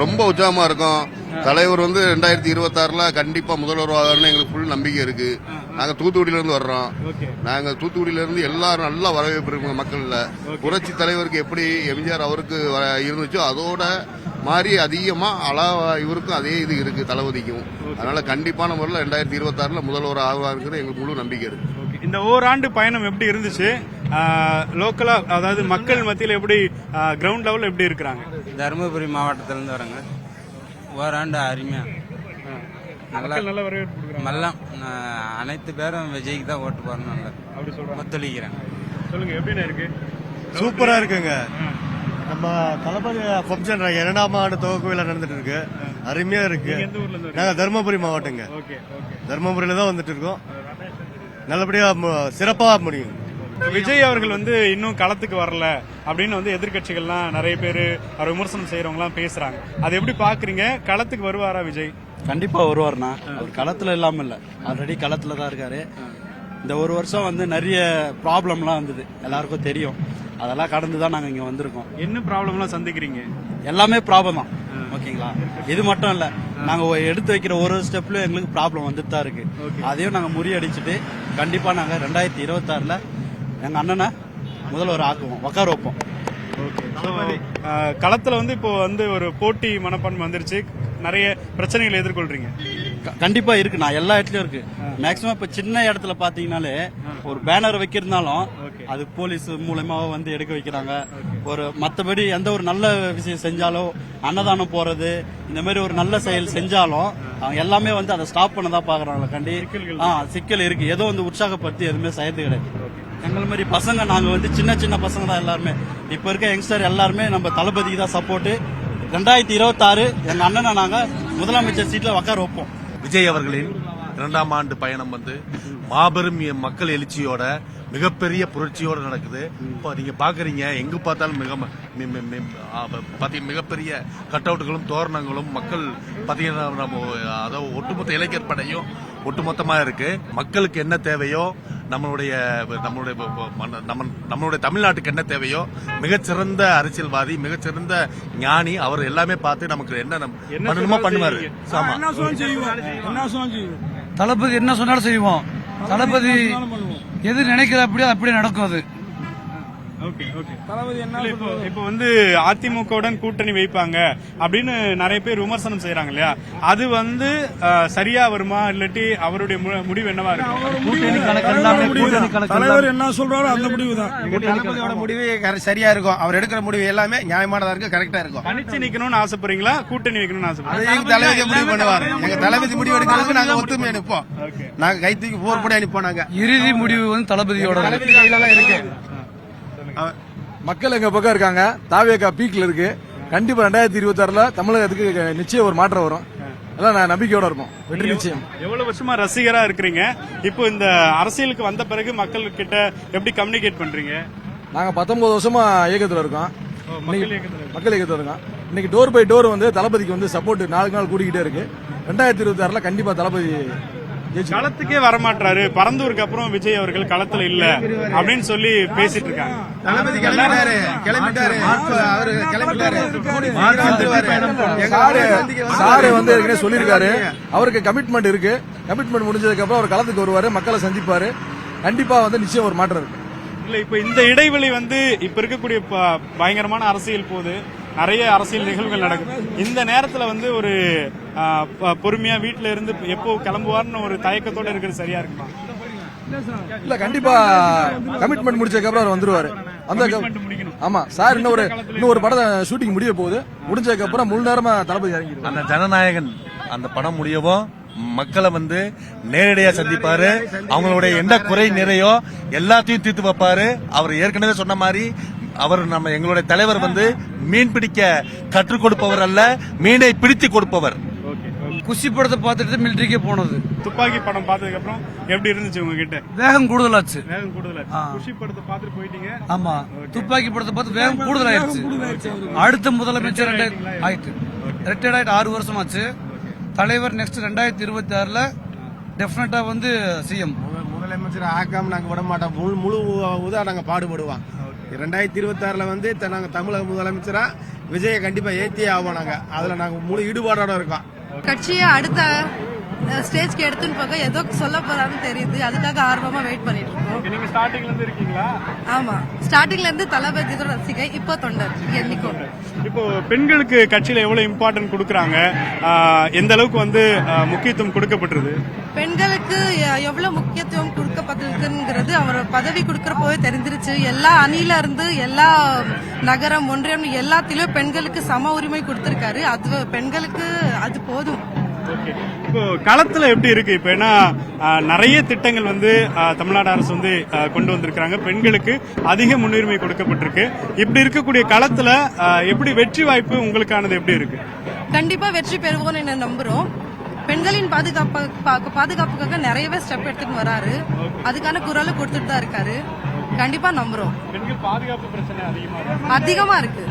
ரொம்ப உற்சாகமா இருக்கும். தலைவர் வந்து 2026 கண்டிப்பா முதல்வர் ஆவார்னு எங்களுக்கு ஃபுல் நம்பிக்கை இருக்கு. நாங்க தூத்துக்குடியில இருந்து வர்றோம். நாங்க தூத்துக்குடியில இருந்து எல்லாரும் நல்லா வரவேற்பு இருக்கு மக்கள்ல. புரட்சி தலைவருக்கு எப்படி எம்ஜிஆர் அவருக்கு இருந்துச்சோ அதோட மாதிரி அதிகமா இவருக்கும் அதே இது இருக்கு தளபதிக்கும். அதனால கண்டிப்பான முறையில் 2026 முதல்வர் ஆவாருங்கிறது எங்களுக்கு முழு நம்பிக்கை இருக்கு. இந்த ஓராண்டு பயணம் எப்படி இருந்துச்சு? லோக்கலா அதாவது மக்கள் மத்தியில் எப்படி கிரவுண்ட் லெவல் எப்படி இருக்கிறாங்க? தருமபுரி மாவட்டத்திலிருந்து வரங்க. ஓராண்டு அருமையா நல்ல வரவேற்பு. அனைத்து பேரும் விஜய்க்கு தான் ஓட்டு போறோம். அப்படி சொல்றேன். ஒத்துழைக்கிறேன். சொல்லுங்க எப்படின்னு இருக்கு? சூப்பரா இருக்குங்க. நம்ம தளபதி ஃபங்க்ஷன் 2ஆம் ஆண்டு துவக்க விழா நடந்துட்டு இருக்கு. அருமையா இருக்கு. நாங்க தருமபுரி மாவட்டங்க. தருமபுரியில தான் வந்துட்டு இருக்கோம். நல்லபடியா சிறப்பா முடியும். விஜய் அவர்கள் வந்து இன்னும் களத்துக்கு வரல அப்படின்னு வந்து எதிர்கட்சிகள்லாம் நிறைய பேர் விமர்சனம் செய்யறவங்க எல்லாம் பேசுறாங்க. அதை எப்படி பாக்குறீங்க? களத்துக்கு வருவாரா விஜய்? கண்டிப்பா வருவார்னா. அவர் களத்துல இல்லாம இல்ல, ஆல்ரெடி களத்துல தான் இருக்காரு. இந்த ஒரு வருஷம் வந்து நிறைய ப்ராப்ளம்லாம் வந்தது, எல்லாருக்கும் தெரியும். அதெல்லாம் கடந்துதான் நாங்க இங்க வந்திருக்கோம். என்ன ப்ராப்ளம்லாம் சந்திக்கிறீங்க? எல்லாமே ப்ராப்ளம் தான். ஓகேங்களா? இது மட்டும் இல்ல, நாங்க எடுத்து வைக்கிற ஒரு ஸ்டெப்லயும் எங்களுக்கு ப்ராப்ளம் வந்துட்டு தான் இருக்கு. அதையும் நாங்க முறியடிச்சுட்டு கண்டிப்பா நாங்க 2026 எங்க அண்ணனை முதல்வர் ஆக்குவோம், உட்கார வைப்போம். களத்துல வந்து இப்போ வந்து ஒரு போட்டி மனப்பான்மை வந்துருச்சு, நிறைய பிரச்சனைகளை எதிர்கொள்றீங்க. கண்டிப்பா இருக்கு. நான் எல்லா இடத்துலயும் இருக்கு. மேக்சிமம் இப்ப சின்ன இடத்துல பாத்தீங்கன்னாலே ஒரு பேனர் வைக்கிறதுனாலும் அது போலீஸ் மூலமா வந்து எடுக்க வைக்கிறாங்க. ஒரு மத்தபடி எந்த ஒரு நல்ல விஷயம் செஞ்சாலும், அன்னதானம் போறது, இந்த மாதிரி ஒரு நல்ல செயல் செஞ்சாலும் அவங்க எல்லாமே வந்து அதை ஸ்டாப் பண்ணதான் பாக்குறாங்க. கண்டி சிக்கல் இருக்கு. ஏதோ வந்து உற்சாகப்படுத்தி எதுவுமே செய்யறது கிடையாது. எங்களை மாதிரி பசங்க நாங்க வந்து சின்ன சின்ன பசங்க தான் எல்லாருமே. இப்ப இருக்க யங்ஸ்டர் எல்லாருமே நம்ம தளபதிக்கு தான் சப்போர்ட். 2026 எங்க அண்ணனை நாங்க முதலமைச்சர் சீட்ல உட்கார வைப்போம். விஜய் அவர்களின் 2ஆம் ஆண்டு பயணம் வந்து மாபெரும் மக்கள் எழுச்சியோட மிகப்பெரிய புரட்சியோட நடக்குது. இப்போ நீங்க பாக்குறீங்க, எங்க பார்த்தாலும் மிகப்பெரிய கட் அவுட்டுகளும் தோரணங்களும் மக்கள் பாத்தீங்கன்னா அதாவது ஒட்டுமொத்த இளைஞர் படையும் ஒட்டுமொத்தமா இருக்கு. மக்களுக்கு என்ன தேவையோ, நம்மளுடைய தமிழ்நாட்டுக்கு என்ன தேவையோ, மிகச்சிறந்த அரசியல்வாதி, மிகச்சிறந்த ஞானி அவர். எல்லாமே பார்த்து நமக்கு என்ன பண்ணணுமோ பண்ணுவாரு. தளபதி என்ன சொன்னாலும் செய்வோம். தளபதி எது நினைக்கிற அப்படியே நடக்கும். அது இப்ப வந்து அதிமுகவுடன் கூட்டணி வைப்பாங்க அப்படின்னு நிறைய பேர் விமர்சனம் செய்யறாங்க இல்லையா? அது வந்து சரியா வருமா, இல்லாட்டி அவருடைய முடிவு என்னவா இருக்கு? தலைவர் என்ன சொல்றாரோ அந்த முடிவு தான். தளபதியோட முடிவு சரியா இருக்கும். அவர் எடுக்கிற முடிவு எல்லாமே நியாயமானதா இருக்கு, கரெக்டா இருக்கும். தனிச்சு நிக்கணும்னு ஆசைப்படுறீங்களா, கூட்டணி வைக்கணும்னு ஆசைப்படுறீங்க? எங்க தளபதி முடிவு பண்ணுவாரு. எங்க தளபதி முடிவு எடுக்கிறதுக்கு நாங்க ஒத்துமை அனுப்போம். நாங்க கை தூக்கி போர்படி அனுப்போம். நாங்க இறுதி முடிவு வந்து தளபதியோட இருக்கு. மக்கள் எங்க பக்கம் இருக்காங்க. தாவேகா பீக்ல இருக்கு. கண்டிப்பா 2026 தமிழகத்துக்கு நிச்சயம் ஒரு மாற்றம் வரும். அதான் நான் நம்பிக்கையோட இருப்போம். வெற்றி நிச்சயம். எவ்வளவு வருஷமா ரசிகரா இருக்கிறீங்க, இப்போ இந்த அரசியலுக்கு வந்த பிறகு மக்கள் கிட்ட எப்படி கம்யூனிகேட் பண்றீங்க? நாங்க 19 வருஷமா இயக்கத்துல இருக்கோம். மக்கள் இயக்கத்துல இருக்கோம். இன்னைக்கு டோர் பை டோர் வந்து தளபதிக்கு வந்து சப்போர்ட் நாளுக்கு நாள் கூடிக்கிட்டே இருக்கு. 2026 கண்டிப்பா தளபதி களத்துக்கே வரமாட்டாரு. பரந்தூருக்கு அப்புறம் விஜய் அவர்கள் களத்துல இல்ல அப்படின்னு சொல்லி பேசிட்டு இருக்காங்க. சாரு வந்து ஏற்கனவே சொல்லியிருக்காரு, அவருக்கு கமிட்மெண்ட் இருக்கு. கமிட்மெண்ட் முடிஞ்சதுக்கு அப்புறம் அவர் களத்துக்கு வருவாரு, மக்களை சந்திப்பாரு. கண்டிப்பா வந்து நிச்சயம் ஒரு மாற்றம் இருக்கு. இல்ல இப்ப இந்த இடைவெளி வந்து இப்ப இருக்கக்கூடிய பயங்கரமான அரசியல் போது நிறைய அரசியல் நிகழ்வுகள் நடக்குது. இந்த நேரத்துல வந்து ஒரு பொறுமையா வீட்டுல இருந்து எப்போ கிளம்புவார்னு ஒரு தயக்கத்தோட இருக்கிறது சரியா இருக்குமா? இல்ல கண்டிப்பா கமிட்மெண்ட் முடிச்சதுக்கு அப்புறம் அவர் வந்துருவாரு. ஆமா சார், இன்னும் ஒரு படம் ஷூட்டிங் முடிய போகுது. முடிஞ்சதுக்கு அப்புறம் முழு நேரமா தளபதி இறங்கிடுவார். அந்த ஜனநாயகன் அந்த படம் முடியவும் மக்களை வந்து நேரடியா சந்திப்பாரு. அவங்களுடைய என்ன குறை நிறையோ எல்லாத்தையும் தீர்த்து வைப்பாரு. அவர் ஏற்கனவே சொன்ன மாதிரி எங்களுடைய தலைவர் வந்து மீன் பிடிக்க கற்றுக் கொடுப்பவர் அல்ல, மீனை பிடித்து கொடுப்பவர். குஷி படத்தை பார்த்துட்டு மிலிட்டரிக்கே போனது. துப்பாக்கி படம் பார்த்ததுக்கு அப்புறம் எப்படி இருந்துச்சு உங்ககிட்ட? வேகம் கூடுதலாச்சு. குஷி படத்தை பார்த்துட்டு போயிட்டீங்க. ஆமா, துப்பாக்கி படத்தை பார்த்து வேகம் கூடுதலாயிருச்சு. அடுத்த முதலமைச்சர் ஆயிட்டு ரிட்டையர்ட் ஆயிட்டு 6 வருஷமாச்சு. தலைவர் நெக்ஸ்ட் 2026 டெஃபினட்டா வந்து சிஎம் முதலமைச்சர் ஆக்காம நாங்க விட மாட்டோம். முழு நாங்க பாடுபடுவோம். 2026 வந்து நாங்க தமிழக முதலமைச்சரா விஜயை கண்டிப்பா ஏத்தியே ஆவோம். நாங்க அதுல நாங்க முழு ஈடுபாடோட இருக்கோம். கட்சியை அடுத்த ஸ்டேஜ்க்கு எடுத்துன்னு போக ஏதோ சொல்ல போறான்னு தெரியுது, அதுக்காக ஆர்வமா வெயிட் பண்ணிட்டு இருக்கோம். நீங்க ஸ்டார்டிங்ல இருந்து இருக்கீங்களா? ஆமா, ஸ்டார்டிங்ல இருந்து தளபதியோட ரசிகை, இப்போ தொண்டர் என்னைக்கும். இப்போ பெண்களுக்கு கட்சியில எவ்வளவு இம்பார்ட்டன்ட் கொடுக்கறாங்க, எந்த அளவுக்கு வந்து முக்கியத்துவம் கொடுக்கப்பட்டிருக்கு? பெண்களுக்கு எவ்வளவு முக்கியத்துவம் கொடுக்கப்பட்டிருக்குங்கிறது அவர் பதவி கொடுக்கறப்போவே தெரிஞ்சிருச்சு. எல்லா அணில இருந்து எல்லா நகரம் ஒன்றியம் எல்லாத்திலும் பெண்களுக்கு சம உரிமை கொடுத்திருக்காரு. அது பெண்களுக்கு அது போதும். இப்போ களத்துல எப்படி இருக்கு? இப்ப ஏன்னா நிறைய திட்டங்கள் வந்து தமிழ்நாடு அரசு வந்து கொண்டு வந்திருக்காங்க, பெண்களுக்கு அதிக முன்னுரிமை கொடுக்கப்பட்டிருக்கு. இப்படி இருக்கக்கூடிய களத்துல எப்படி வெற்றி வாய்ப்பு உங்களுக்கானது எப்படி இருக்கு? கண்டிப்பா வெற்றி பெறுவோம்னு நம்புறோம். பெண்களின் பாதுகாப்புக்காக நிறையவே ஸ்டெப் எடுத்துட்டு வராரு, அதுக்கான குரல் கொடுத்துட்டு தான் இருக்காரு. கண்டிப்பா நம்புறோம். பெண்கள் பாதுகாப்பு பிரச்சனை அதிகமா இருக்கு.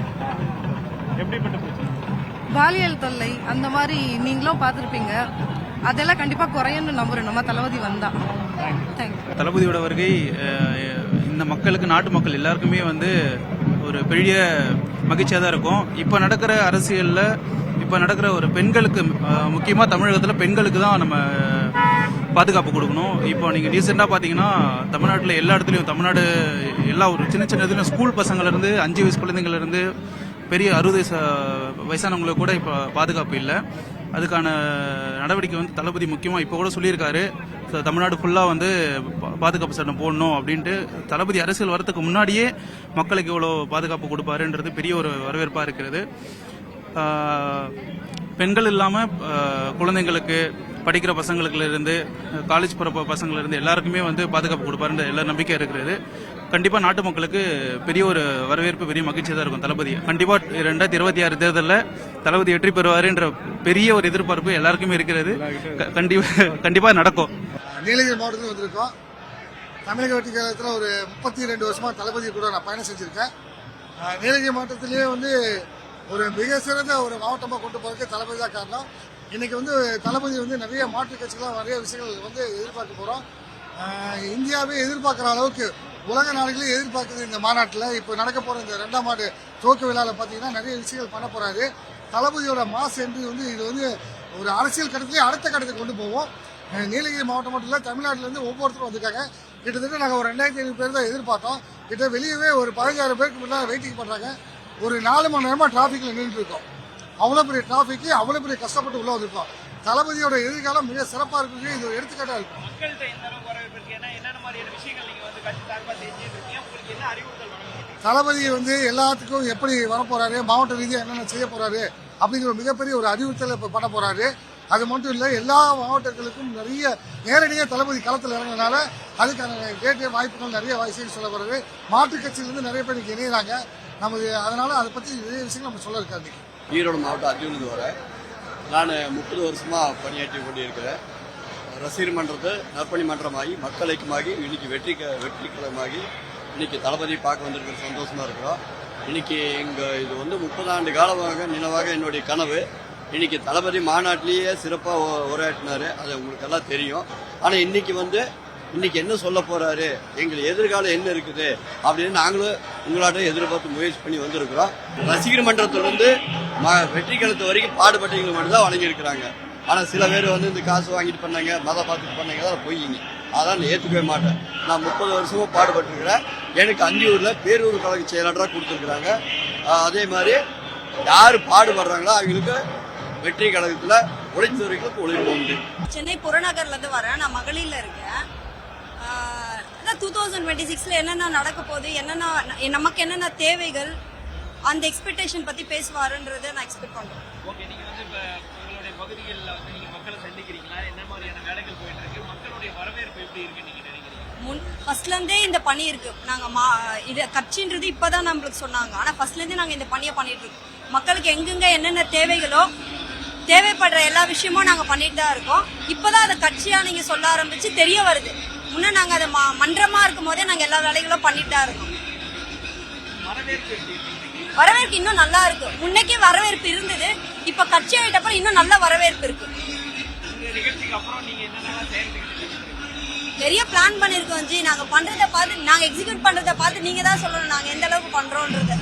எப்படிப்பட்ட பிரச்சனை? பாலியல் தொல்லை அந்த மாதிரி நீங்களும் பார்த்திருப்பீங்க. அதெல்லாம் கண்டிப்பா குறையன்னு நம்புறோம் நம்ம தளபதி வந்தா. தேங்க்யூ. தளபதியோட வருகை இந்த மக்களுக்கு, நாட்டு மக்கள் எல்லாருக்குமே வந்து ஒரு பெரிய மகிழ்ச்சியா தான் இருக்கும். இப்ப நடக்கிற அரசியல்ல, இப்ப நடக்கிற ஒரு பெண்களுக்கு, முக்கியமா தமிழகத்துல பெண்களுக்கு தான் நம்ம பாதுகாப்பு கொடுக்கணும். இப்போ நீங்க ரீசெண்டா பாத்தீங்கன்னா தமிழ்நாட்டுல எல்லா இடத்துலயும், தமிழ்நாடு எல்லா ஒரு சின்ன சின்ன இதுல ஸ்கூல் பசங்கள்ல இருந்து 5 வயசு குழந்தைங்கள்ல இருந்து பெரிய 60 வயசானவங்களுக்கு கூட இப்ப பாதுகாப்பு இல்லை. அதுக்கான நடவடிக்கை வந்து தளபதி முக்கியமா இப்ப கூட சொல்லியிருக்காரு, தமிழ்நாடு ஃபுல்லா வந்து பாதுகாப்பு சட்டம் போடணும் அப்படின்ட்டு. தளபதி அரசியல் வரதுக்கு முன்னாடியே மக்களுக்கு எவ்வளவு பாதுகாப்பு கொடுப்பாருன்றது பெரிய ஒரு வரவேற்பா இருக்கிறது. பெண்கள் இல்லாம குழந்தைங்களுக்கு, படிக்கிற பசங்களுக்கு இருந்து, காலேஜ் போற பசங்கள்ல இருந்து எல்லாருக்குமே வந்து பாதுகாப்பு கொடுப்பாருன்ற எல்லா நம்பிக்கை இருக்கிறது. கண்டிப்பா நாட்டு மக்களுக்கு பெரிய ஒரு வரவேற்பு, பெரிய மகிழ்ச்சி தான் இருக்கும். தளபதி கண்டிப்பா 2026 தேர்தலில் தளபதி வெற்றி பெறுவாருன்ற பெரிய ஒரு எதிர்பார்ப்பு எல்லாருக்குமே இருக்கிறது. கண்டிப்பா நடக்கும். நீலகிரி மாவட்டத்தில் வந்திருக்கோம். தமிழக வெற்றி கழகத்தில் ஒரு 32 வருஷமா தளபதி கூட நான் பயணம் செஞ்சிருக்கேன். நீலகிரி மாவட்டத்திலேயே வந்து ஒரு மிக சிறந்த ஒரு மாவட்டமாக கொண்டு போறதுக்கு தளபதி தான் காரணம். இன்னைக்கு வந்து தளபதி வந்து நிறைய மாற்றுக் கட்சிகளாக நிறைய விஷயங்கள் வந்து எதிர்பார்க்க போறோம். இந்தியாவே எதிர்பார்க்குற அளவுக்கு உலக நாடுகளே எதிர்பார்க்குது இந்த மாநாட்டில். இப்போ நடக்க போற இந்த 2ஆம் ஆண்டு துவக்க விழாவில் பார்த்தீங்கன்னா நிறைய விஷயங்கள் பண்ண போறாரு. தளபதியோட மாஸ் என்று வந்து இது வந்து ஒரு அரசியல் கட்டத்திலேயே அடுத்த கட்டத்துக்கு கொண்டு போவோம். நீலகிரி மாவட்டம் மட்டும் இல்லை, தமிழ்நாட்டில இருந்து ஒவ்வொருத்தரும் வந்திருக்காங்க. கிட்டத்தட்ட நாங்கள் ஒரு 2500 பேர் தான் எதிர்பார்த்தோம். கிட்ட வெளியவே ஒரு 15000 பேருக்கு முன்னாடி வெயிட்டிங் பண்றாங்க. ஒரு 4 மணி நேரமா டிராபிக்ல நின்றுட்டு இருக்கோம். அவ்வளவு பெரிய டிராபிக், அவ்வளவு பெரிய கஷ்டப்பட்டு உள்ள வந்திருக்கோம். தளபதியோட எதிர்காலம் மிக சிறப்பா இருக்கு. இது ஒரு எடுத்துக்காட்டா இருக்கும். தளபதி வந்து எல்லாத்துக்கும் எப்படி வரப்போறாரு, மாவட்ட ரீதியாக என்னென்ன செய்ய போறாரு அப்படிங்கிற மிகப்பெரிய ஒரு அறிவுறுத்தலை இப்ப பண்ண போறாரு. அது மட்டும் இல்ல, எல்லா மாவட்டங்களுக்கும் நிறைய நேரடியாக தளபதி களத்தில் இறங்கினால அதுக்கான கேட்ட வாய்ப்புகள் நிறைய விஷயங்கள் சொல்ல போறாரு. மாற்றுக் கட்சியிலிருந்து நிறைய பேர் இன்னைக்கு இணையிறாங்க நமது. அதனால அதை பத்தி நிறைய விஷயங்கள் நம்ம சொல்ல இருக்காது. ஈரோடு மாவட்டம் அர்ஜுனிலிருந்து வரேன். நான் 30 வருஷமா பணியாற்றி கொண்டிருக்கிறேன். ரசிகர் மன்றது நற்பணி மன்றமாகி, மக்கள் ஐக்கியமாகி, இன்னைக்கு வெற்றிகரமாகி இன்னைக்கு தளபதி பார்க்க வந்திருக்கிற சந்தோஷமா இருக்கிறோம். இன்னைக்கு இது வந்து 30 ஆண்டு காலமாக நினைவாக என்னுடைய கனவு. இன்னைக்கு தளபதி மாநாட்டிலேயே சிறப்பாக உரையாற்றினாரு, அது உங்களுக்கு எல்லாம் தெரியும். ஆனா இன்னைக்கு என்ன சொல்ல போறாரு, எங்களுக்கு எதிர்காலம் என்ன இருக்குது அப்படின்னு நாங்களும் உங்களாட்ட எதிர்பார்த்து முயற்சி பண்ணி வந்திருக்கிறோம். ரசிகர் மன்றத்திலிருந்து வெற்றி கழுத்து வரைக்கும் பாடுபட்டவங்களுக்கு மட்டும்தான் வழங்கியிருக்கிறாங்க. ஆனா சில பேர் வந்து இந்த காசு வாங்கிட்டு பண்ணாங்க, மதம் பார்த்துட்டு பண்ணாங்க, தான் பொய்யுங்க. அதான் ஏற்றுக்கவே மாட்டேன். நான் 30 வருஷமா பாடுபட்டுருக்கிறேன். எனக்கு அந்தியூர்ல பேரூர் கழக செயலாளராக கொடுத்துருக்குறாங்க. அதே மாதிரி யாரு பாடுபடுறாங்களோ அவங்களுக்கு வெற்றி கழகத்துல உழைத்தவர்களுக்கு உழைப்பு உண்டு. சென்னை புறநகர்ல இருந்து வரேன். நான் மகளிர்ல இருக்கேன். 2026ல என்னென்ன நடக்க போகுது, என்னென்ன நமக்கு என்னென்ன தேவைகள், அந்த எக்ஸ்பெக்டேஷன் பத்தி பேசுவாருன்றதை நான் எக்ஸ்பெக்ட் பண்றேன். ஓகே, நீங்க வந்து உங்களுடைய பகுதிகளில் வந்து நீங்க மக்களை சந்திக்கிறீங்களா? என்ன மாதிரியான வேலைகள் போயிட்டு இருக்கு? மக்களுடைய வரவேற்பு எப்படி இருக்கு நீங்க நினைக்கிறீங்க? ஃபர்ஸ்ட்ல இருந்தே இந்த பணி இருக்கு. நாங்க இது கட்சின்றது இப்பதான் நம்மளுக்கு சொன்னாங்க. ஆனா ஃபர்ஸ்ட்ல இருந்தே நாங்க இந்த பணியை பண்ணிட்டு இருக்கோம். மக்களுக்கு எங்கெங்க என்னென்ன தேவைகளோ, தேவைப்படுற எல்லா விஷயமும் நாங்க பண்ணிட்டு தான் இருக்கோம். இப்பதான் அதை கட்சியா நீங்க சொல்ல ஆரம்பிச்சு தெரிய வருது. முன்ன நாங்க அதை மன்றமா இருக்கும் போதே நாங்க எல்லா வேலைகளும் பண்ணிட்டு தான் இருக்கோம். வரவேற்பு இன்னும் நல்லா இருக்கு. முன்னைக்கே வரவேற்பு இருந்தது, இப்ப கட்சி ஆயிட்டப்ப இன்னும் நல்ல வரவேற்பு இருக்கு. நிறைய பிளான் பண்ணிருக்கோம் ஜி. நாங்க பண்றதை பார்த்து, நாங்க எக்ஸிக்யூட் பண்றதை பார்த்து நீங்க தான் சொல்லணும் நாங்க எந்த அளவுக்கு பண்றோம்ன்றத.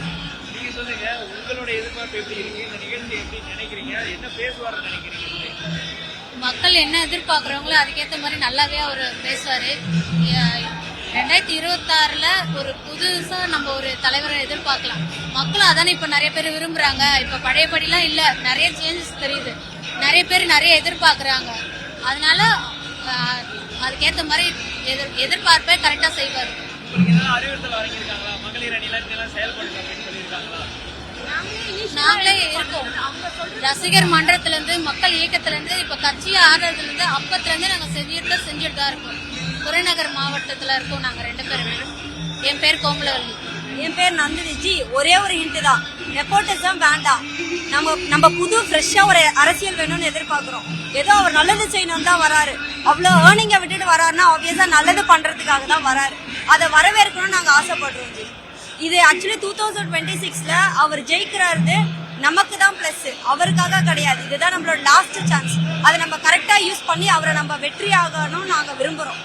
நீங்க சொல்லுங்க, உங்களுடைய எதிர்பார்ப்பு எப்படி இருக்கு? இந்த நிகழ்ச்சி எப்படி நினைக்கிறீங்க? என்ன பேசுவார்னு நினைக்கிறீங்க? மக்கள் என்ன எதிர்பார்க்கறாங்களோ அதுக்கேற்ற மாதிரி நல்லாவே அவர் பேசுவாரு. 2026ல ஒரு புதுசா நம்ம ஒரு தலைவரை எதிர்பார்க்கலாம். மக்களும் அதானே இப்ப நிறைய பேர் விரும்புறாங்க. இப்ப பழையபடிலாம் இல்ல, நிறைய சேஞ்சஸ் தெரியுது. நிறைய பேர் நிறைய எதிர்பார்க்கறாங்க. அதனால அதுக்கேற்ற மாதிரி எதிர்பார்ப்பே கரெக்டா செய்வாரு. உங்களுக்கு ஏதாவது அறிவுறுத்தல் வழங்கியிருக்காங்களா? மகளிர் அணிலாம் இதெல்லாம் செயல்படுங்க அப்படின்னு சொல்லியிருக்காங்களா? நாங்களே இருக்கோம். ரசிகர் மன்றத்துல இருந்து, மக்கள் இயக்கத்துல இருந்து, இப்ப கட்சி ஆதரவுல இருந்து, அப்பத்துல இருந்து நாங்க செஞ்சுட்டு தான் இருக்கோம். புறநகர் மாவட்டத்துல இருக்கோம் நாங்க 2 பேருமே. என் பேர் கோமலவல்லி. என் பேர் நந்தினி. ஜி, ஒரே ஒரு ஹிண்ட் தான், நெப்போட்டிசம் வேண்டாம். நம்ம புது ஃப்ரெஷ்ஷா ஒரு அரசியல் வேணும்னு எதிர்பார்க்கிறோம். ஏதோ அவர் நல்லது செய்யணும் தான் வராரு. அவ்வளவு ஏர்னிங்க விட்டுட்டு வராருன்னா ஆப்வியஸா நல்லது பண்றதுக்காக தான் வராரு. அதை வரவேற்கணும்னு நாங்க ஆசைப்படுறோம் ஜி. இது ஆக்சுவலி 2026ல அவர் ஜெயிக்கிறாரு, நமக்கு தான் பிளஸ், அவருக்காக கிடையாது. இதுதான் நம்மளோட லாஸ்ட் சான்ஸ். அதை நம்ம கரெக்டா யூஸ் பண்ணி அவரை நம்ம வெற்றி ஆகணும்னு நாங்க விரும்புறோம்.